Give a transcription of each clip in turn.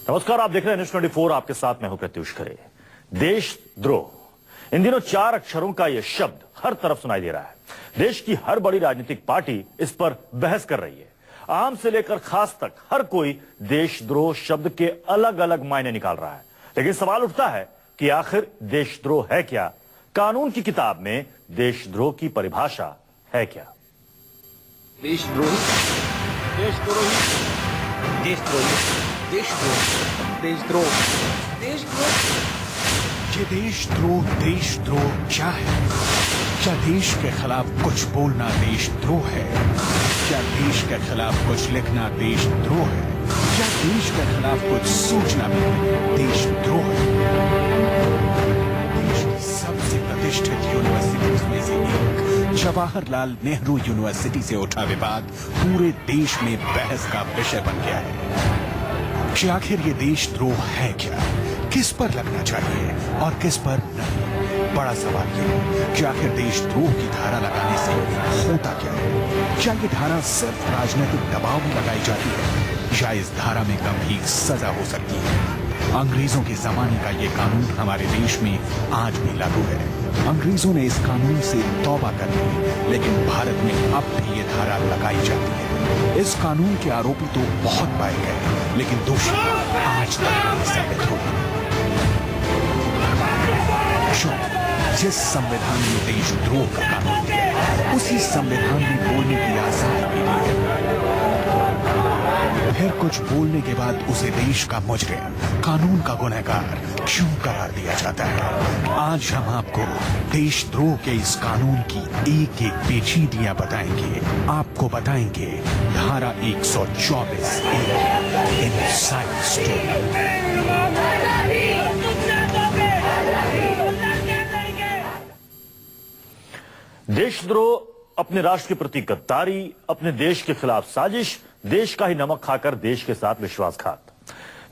नमस्कार, आप देख रहे हैं न्यूज 24। आपके साथ मैं हूं प्रत्युष खरे। देशद्रोह, इन दिनों 4 अक्षरों का यह शब्द हर तरफ सुनाई दे रहा है। देश की हर बड़ी राजनीतिक पार्टी इस पर बहस कर रही है। आम से लेकर खास तक हर कोई देशद्रोह शब्द के अलग अलग मायने निकाल रहा है। लेकिन सवाल उठता है कि आखिर देशद्रोह है क्या? कानून की किताब में देशद्रोह की परिभाषा है क्या? देशद्रोह, देशद्रोही, देशद्रोही, देशद्रोह, देशद्रोह, देशद्रोह। ये देशद्रोह क्या है? क्या देश के खिलाफ कुछ बोलना देशद्रोह है? क्या देश के खिलाफ कुछ लिखना देशद्रोह है? क्या देश के खिलाफ कुछ सोचना भी देशद्रोह है? देश की सबसे प्रतिष्ठित यूनिवर्सिटीज में से एक जवाहरलाल नेहरू यूनिवर्सिटी से उठा विवाद पूरे देश में बहस का विषय बन गया है कि आखिर ये देशद्रोह है क्या, किस पर लगना चाहिए और किस पर नहीं। बड़ा सवाल ये है कि आखिर देशद्रोह की धारा लगाने से होता क्या है? क्या ये धारा सिर्फ राजनीतिक दबाव में लगाई जाती है या इस धारा में गंभीर सजा हो सकती है? अंग्रेजों के जमाने का ये कानून हमारे देश में आज भी लागू है। अंग्रेजों ने इस कानून से तौबा कर ली, लेकिन भारत में अब भी ये धारा लगाई जाती है। इस कानून के आरोपी तो बहुत पाए गए, लेकिन दोषी आज तक नहीं साबित हुए। जिस संविधान में देशद्रोह का कानून है, उसी संविधान में बोलने की आजादी भी दी है। फिर कुछ बोलने के बाद उसे देश का मुजरिम, कानून का गुनहगार क्यों करार दिया जाता है? आज हम आपको देशद्रोह के इस कानून की एक एक पेचीदियां बताएंगे। आपको बताएंगे धारा 124 इनसाइड स्टोरी। देशद्रोह अपने राष्ट्र के प्रति गद्दारी, अपने देश के खिलाफ साजिश, देश का ही नमक खाकर देश के साथ विश्वासघात।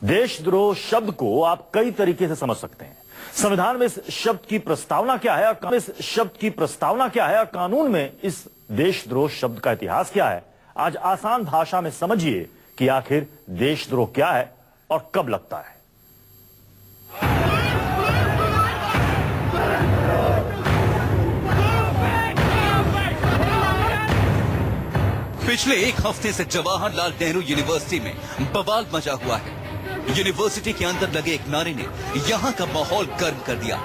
देशद्रोह शब्द को आप कई तरीके से समझ सकते हैं। संविधान में इस शब्द की प्रस्तावना क्या है और कानून में इस देशद्रोह शब्द का इतिहास क्या है? आज आसान भाषा में समझिए कि आखिर देशद्रोह क्या है और कब लगता है। पिछले एक हफ्ते से जवाहरलाल नेहरू यूनिवर्सिटी में बवाल मचा हुआ है। यूनिवर्सिटी के अंदर लगे एक नारे ने यहाँ का माहौल गर्म कर दिया।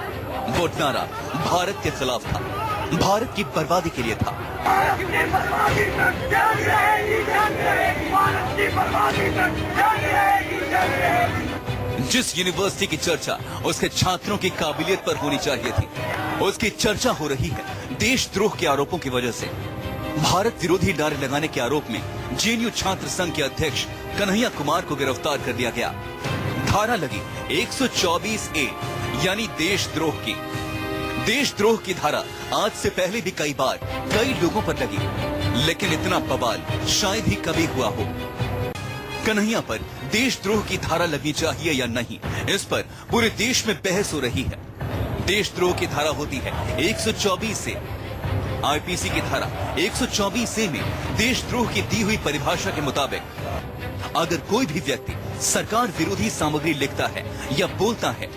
वो नारा भारत के खिलाफ था, भारत की बर्बादी के लिए था। जिस यूनिवर्सिटी की चर्चा उसके छात्रों की काबिलियत पर होनी चाहिए थी, उसकी चर्चा हो रही है देशद्रोह के आरोपों की वजह से। भारत विरोधी नारे लगाने के आरोप में जेएनयू छात्र संघ के अध्यक्ष कन्हैया कुमार को गिरफ्तार कर लिया गया। धारा लगी 124A यानी देशद्रोह की। देशद्रोह की धारा आज से पहले भी कई बार कई लोगों पर लगी, लेकिन इतना बवाल शायद ही कभी हुआ हो। कन्हैया पर देशद्रोह की धारा लगनी चाहिए या नहीं, इस पर पूरे देश में बहस हो रही है। देशद्रोह की धारा होती है 124 से। आईपीसी की धारा 124A में देशद्रोह की दी हुई परिभाषा के मुताबिक अगर कोई भी व्यक्ति सरकार विरोधी सामग्री लिखता है या बोलता है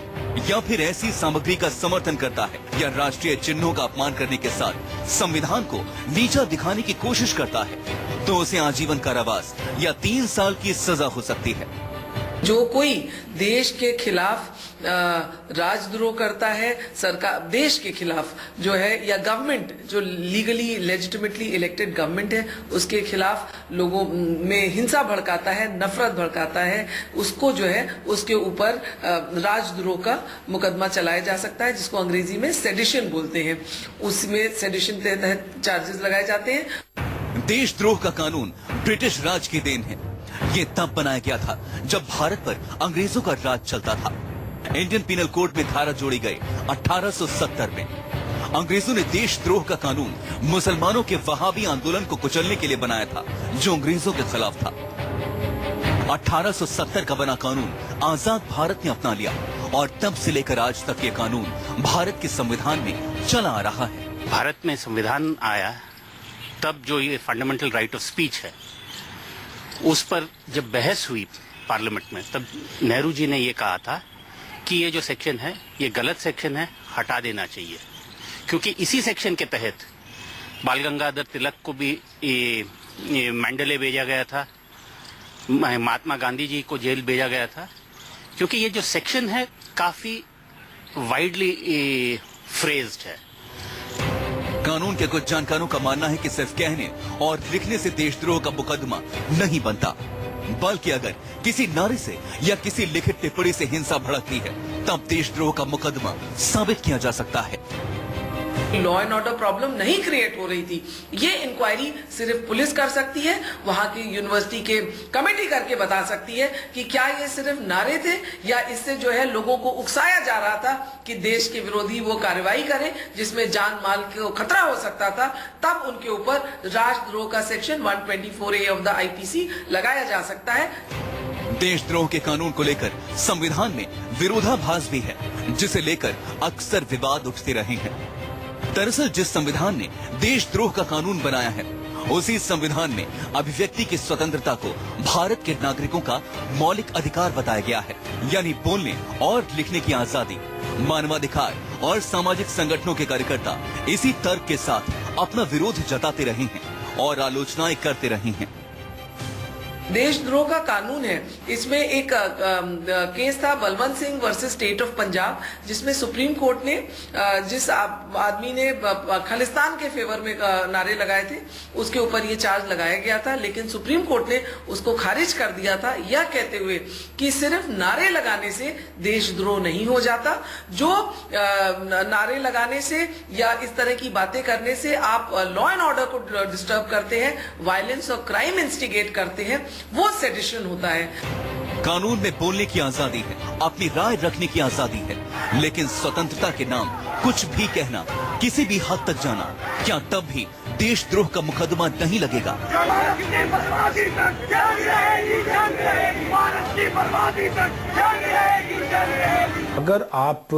या फिर ऐसी सामग्री का समर्थन करता है या राष्ट्रीय चिन्हों का अपमान करने के साथ संविधान को नीचा दिखाने की कोशिश करता है, तो उसे आजीवन कारावास या 3 साल की सजा हो सकती है। जो कोई देश के खिलाफ राजद्रोह करता है, सरकार देश के खिलाफ जो है, या गवर्नमेंट जो लीगली लेजिटिमेटली इलेक्टेड गवर्नमेंट है उसके खिलाफ लोगों में हिंसा भड़काता है, नफरत भड़काता है, उसको जो है उसके ऊपर राजद्रोह का मुकदमा चलाया जा सकता है, जिसको अंग्रेजी में सेडिशन बोलते हैं। उसमें सेडिशन के तहत चार्जेस लगाए जाते हैं। देशद्रोह का कानून ब्रिटिश राज की देन है। ये तब बनाया गया था जब भारत पर अंग्रेजों का राज चलता था। इंडियन पिनल कोड में धारा जोड़ी गई 1870 में। अंग्रेजों ने देशद्रोह का कानून मुसलमानों के वहाबी आंदोलन को कुचलने के लिए बनाया था, जो अंग्रेजों के खिलाफ था। 1870 का बना कानून आजाद भारत ने अपना लिया और तब से लेकर आज तक ये कानून भारत के संविधान में चला आ रहा है। भारत में संविधान आया तब जो ये फंडामेंटल राइट ऑफ स्पीच है, उस पर जब बहस हुई पार्लियामेंट में, तब नेहरू जी ने ये कहा था कि ये जो सेक्शन है ये गलत सेक्शन है, हटा देना चाहिए, क्योंकि इसी सेक्शन के तहत बाल गंगाधर तिलक को भी ये मंडले भेजा गया था, महात्मा गांधी जी को जेल भेजा गया था, क्योंकि ये जो सेक्शन है काफी वाइडली फ्रेज्ड है। कानून के कुछ जानकारों का मानना है कि सिर्फ कहने और लिखने से देशद्रोह का मुकदमा नहीं बनता, बल्कि अगर किसी नारे से या किसी लिखित टिप्पणी से हिंसा भड़कती है तब देशद्रोह का मुकदमा साबित किया जा सकता है। लॉ एंड ऑर्डर प्रॉब्लम नहीं क्रिएट हो रही थी, ये इंक्वायरी सिर्फ पुलिस कर सकती है, वहां की यूनिवर्सिटी के कमेटी करके बता सकती है कि क्या ये सिर्फ नारे थे या इससे जो है लोगों को उकसाया जा रहा था कि देश के विरोधी वो कार्रवाई करें जिसमें जान माल को खतरा हो सकता था, तब उनके ऊपर राष्ट्रद्रोह का section 124A of the IPC लगाया जा सकता है। देशद्रोह के कानून को लेकर संविधान में विरोधाभास भी है, जिसे लेकर अक्सर विवाद उठते रहे हैं। दरअसल जिस संविधान ने देशद्रोह का कानून बनाया है, उसी संविधान में अभिव्यक्ति की स्वतंत्रता को भारत के नागरिकों का मौलिक अधिकार बताया गया है, यानी बोलने और लिखने की आजादी। मानवाधिकार और सामाजिक संगठनों के कार्यकर्ता इसी तर्क के साथ अपना विरोध जताते रहे हैं और आलोचनाएं करते रहे हैं। देशद्रोह का कानून है, इसमें एक केस था Balwant Singh versus state of Punjab, जिसमें सुप्रीम कोर्ट ने जिस आदमी ने खालिस्तान के फेवर में नारे लगाए थे उसके ऊपर ये चार्ज लगाया गया था, लेकिन सुप्रीम कोर्ट ने उसको खारिज कर दिया था, यह कहते हुए कि सिर्फ नारे लगाने से देशद्रोह नहीं हो जाता, जो नारे लगाने से या इस तरह की बातें करने से आप लॉ एंड ऑर्डर को डिस्टर्ब करते हैं, वायलेंस और क्राइम इंस्टिगेट करते हैं, वो सेडिशन होता है। कानून में बोलने की आजादी है, अपनी राय रखने की आजादी है, लेकिन स्वतंत्रता के नाम कुछ भी कहना, किसी भी हद तक जाना, क्या तब भी देशद्रोह का मुकदमा नहीं लगेगा? अगर आप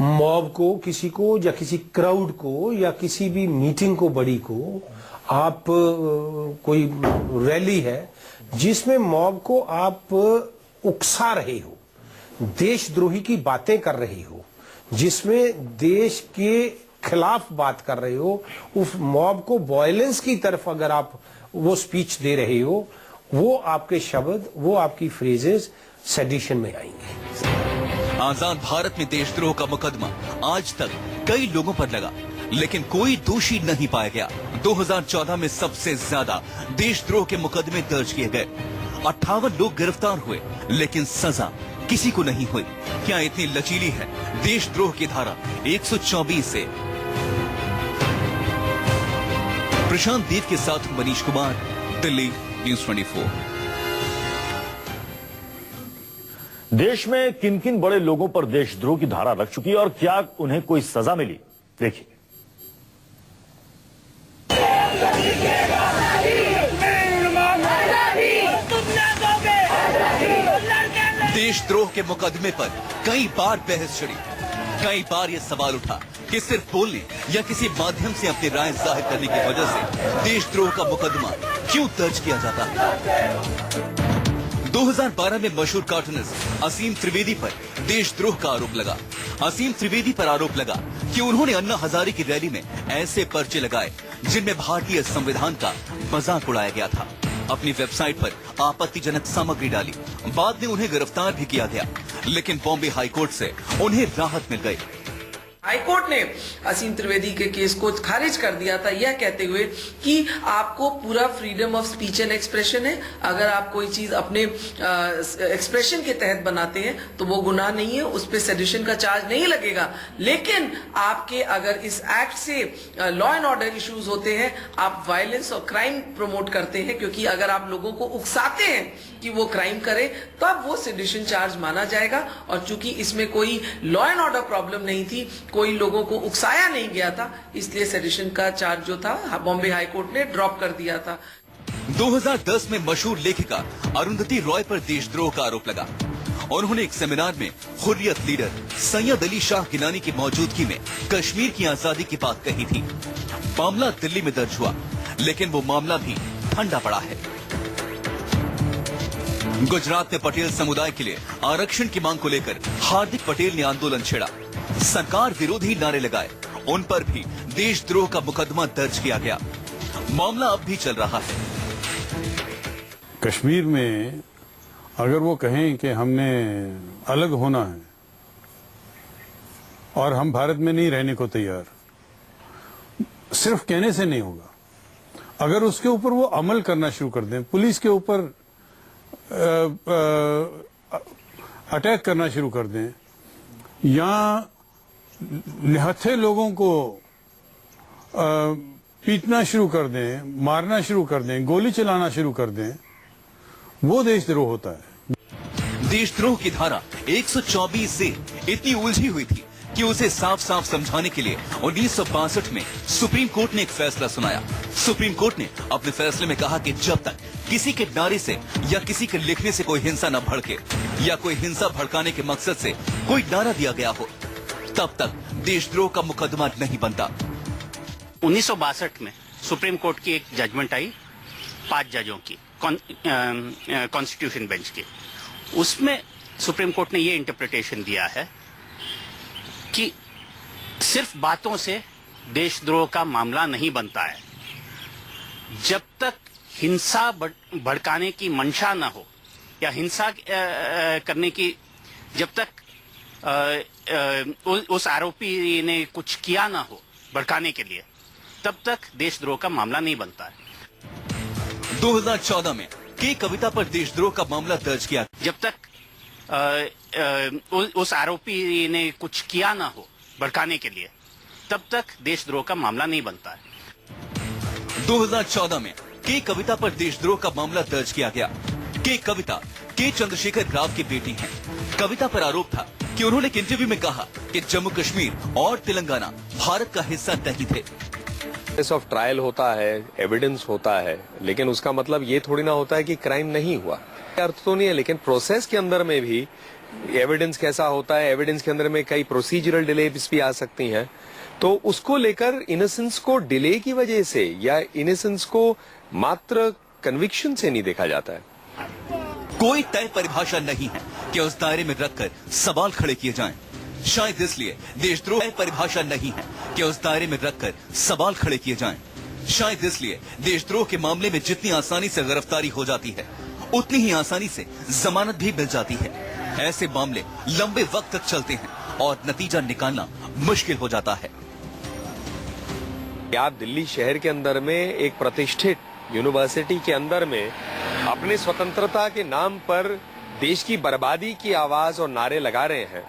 मॉब को, किसी को या किसी क्राउड को या किसी भी मीटिंग को, बड़ी को, आप कोई रैली है जिसमें मॉब को आप उकसा रहे हो, देशद्रोही की बातें कर रहे हो, जिसमें देश के खिलाफ बात कर रहे हो, उस मॉब को वायलेंस की तरफ अगर आप वो स्पीच दे रहे हो, वो आपके शब्द, वो आपकी फ्रेजेस सेडिशन में आएंगे। आजाद भारत में देशद्रोह का मुकदमा आज तक कई लोगों पर लगा, लेकिन कोई दोषी नहीं पाया गया। 2014 में सबसे ज्यादा देशद्रोह के मुकदमे दर्ज किए गए, 58 लोग गिरफ्तार हुए, लेकिन सजा किसी को नहीं हुई। क्या इतनी लचीली है देशद्रोह की धारा 124 से? प्रशांत देव के साथ मनीष कुमार, दिल्ली न्यूज़ 24। देश में किन किन बड़े लोगों पर देशद्रोह की धारा लग चुकी है और क्या उन्हें कोई सजा मिली, देखिए। देशद्रोह के मुकदमे पर कई बार बहस छिड़ी, कई बार यह सवाल उठा कि सिर्फ बोलने या किसी माध्यम से अपनी राय जाहिर करने की वजह से देशद्रोह का मुकदमा क्यों दर्ज किया जाता है। 2012 में मशहूर कार्टूनिस्ट असीम त्रिवेदी पर देशद्रोह का आरोप लगा। असीम त्रिवेदी पर आरोप लगा कि उन्होंने अन्ना हजारे की रैली में ऐसे पर्चे लगाए जिनमें भारतीय संविधान का मजाक उड़ाया गया था। अपनी वेबसाइट पर आपत्तिजनक सामग्री डाली। बाद में उन्हें गिरफ्तार भी किया गया, लेकिन बॉम्बे हाईकोर्ट से उन्हें राहत मिल गई। हाईकोर्ट ने असीम त्रिवेदी के केस को खारिज कर दिया था, यह कहते हुए कि आपको पूरा freedom of speech and expression है, अगर आप कोई चीज अपने एक्सप्रेशन के तहत बनाते हैं तो वो गुनाह नहीं है, उस पर सेडिशन का चार्ज नहीं लगेगा। लेकिन आपके अगर इस एक्ट से लॉ एंड ऑर्डर इश्यूज होते हैं, आप वायलेंस और क्राइम प्रमोट करते हैं, क्योंकि अगर आप लोगों को उकसाते हैं कि वो क्राइम करे तब वो सेडिशन चार्ज माना जाएगा। और चूंकि इसमें कोई लॉ एंड ऑर्डर प्रॉब्लम नहीं थी, कोई लोगों को उकसाया नहीं गया था, इसलिए सेडिशन का चार्ज जो था बॉम्बे हाईकोर्ट ने ड्रॉप कर दिया था। 2010 में मशहूर लेखिका अरुंधति रॉय पर देशद्रोह का आरोप लगा और उन्होंने एक सेमिनार में हुर्रियत लीडर सैयद अली शाह गिलानी की मौजूदगी में कश्मीर की आजादी की बात कही थी। मामला दिल्ली में दर्ज हुआ, लेकिन वो मामला भी ठंडा पड़ा है। गुजरात में पटेल समुदाय के लिए आरक्षण की मांग को लेकर हार्दिक पटेल ने आंदोलन छेड़ा, सरकार विरोधी नारे लगाए, उन पर भी देशद्रोह का मुकदमा दर्ज किया गया। मामला अब भी चल रहा है। कश्मीर में अगर वो कहें कि हमने अलग होना है और हम भारत में नहीं रहने को तैयार, सिर्फ कहने से नहीं होगा। अगर उसके ऊपर वो अमल करना शुरू कर दें, पुलिस के ऊपर अटैक करना शुरू कर दें या निहत्थे लोगों को पीटना शुरू कर दें, मारना शुरू कर दें, गोली चलाना शुरू कर दें, वो देशद्रोह होता है। देशद्रोह की धारा 124 से इतनी उलझी हुई थी कि उसे साफ साफ समझाने के लिए 1962 में सुप्रीम कोर्ट ने एक फैसला सुनाया। सुप्रीम कोर्ट ने अपने फैसले में कहा कि जब तक किसी के नारे से या किसी के लिखने से कोई हिंसा न भड़के या कोई हिंसा भड़काने के मकसद से कोई नारा दिया गया हो, तब तक देशद्रोह का मुकदमा नहीं बनता। 1962 में सुप्रीम कोर्ट की एक जजमेंट आई 5 जजों की, कॉन्स्टिट्यूशन बेंच की। उसमें सुप्रीम कोर्ट ने ये इंटरप्रिटेशन दिया है कि सिर्फ बातों से देशद्रोह का मामला नहीं बनता है। जब तक हिंसा भड़काने की मंशा न हो या हिंसा करने की, जब तक उस आरोपी ने कुछ किया ना हो भड़काने के लिए, तब तक देशद्रोह का मामला नहीं बनता है। 2014 में के कविता पर देशद्रोह का मामला दर्ज किया। जब तक उस आरोपी ने कुछ किया ना हो भड़काने के लिए, तब तक देशद्रोह का मामला नहीं बनता है। 2014 में के कविता पर देशद्रोह का मामला दर्ज किया गया। के कविता के चंद्रशेखर राव की बेटी हैं। कविता पर आरोप था कि उन्होंने एक इंटरव्यू में कहा कि जम्मू कश्मीर और तेलंगाना भारत का हिस्सा नहीं थे। केस ऑफ ट्रायल होता है, एविडेंस होता है, लेकिन उसका मतलब ये थोड़ी ना होता है कि क्राइम नहीं हुआ। अर्थ तो नहीं है, लेकिन प्रोसेस के अंदर में भी एविडेंस कैसा होता है, एविडेंस के अंदर में कई प्रोसीजरल डिलेस भी आ सकती हैं, तो उसको लेकर इनोसेंस को डिले की वजह से या इनोसेंस को मात्र कन्विक्शन से नहीं देखा जाता है। कोई तय परिभाषा नहीं है कि उस दायरे में रखकर सवाल खड़े किए जाएं। शायद इसलिए देशद्रोह तय परिभाषा नहीं है कि उस दायरे में रखकर सवाल खड़े किए जाएं। शायद इसलिए देशद्रोह के मामले में जितनी आसानी से गिरफ्तारी हो जाती है, उतनी ही आसानी से जमानत भी मिल जाती है। ऐसे मामले लंबे वक्त तक चलते हैं और नतीजा निकालना मुश्किल हो जाता है। आप दिल्ली शहर के अंदर में एक प्रतिष्ठित यूनिवर्सिटी के अंदर में अपने स्वतंत्रता के नाम पर देश की बर्बादी की आवाज और नारे लगा रहे हैं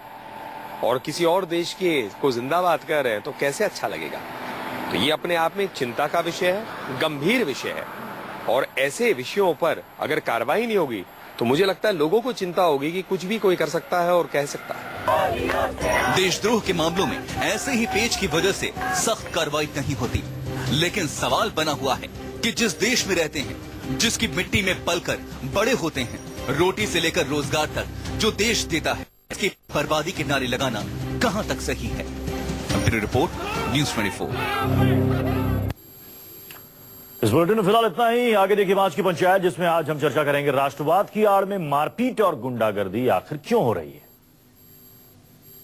और किसी और देश के को जिंदाबाद कर रहे हैं, तो कैसे अच्छा लगेगा। तो ये अपने आप में चिंता का विषय है, गंभीर विषय है, और ऐसे विषयों पर अगर कार्रवाई नहीं होगी तो मुझे लगता है लोगों को चिंता होगी कि कुछ भी कोई कर सकता है और कह सकता है। देशद्रोह के मामलों में ऐसे ही पेच की वजह से सख्त कार्रवाई नहीं होती, लेकिन सवाल बना हुआ है कि जिस देश में रहते हैं, जिसकी मिट्टी में पलकर बड़े होते हैं, रोटी से लेकर रोजगार तक जो देश देता है, इसकी बर्बादी के नारे लगाना कहां तक सही है। Bureau report, news 24। इस बुलेटिन में फिलहाल इतना ही। आगे देखिए आज की पंचायत, जिसमें आज हम चर्चा करेंगे राष्ट्रवाद की आड़ में मारपीट और गुंडागर्दी आखिर क्यों हो रही है।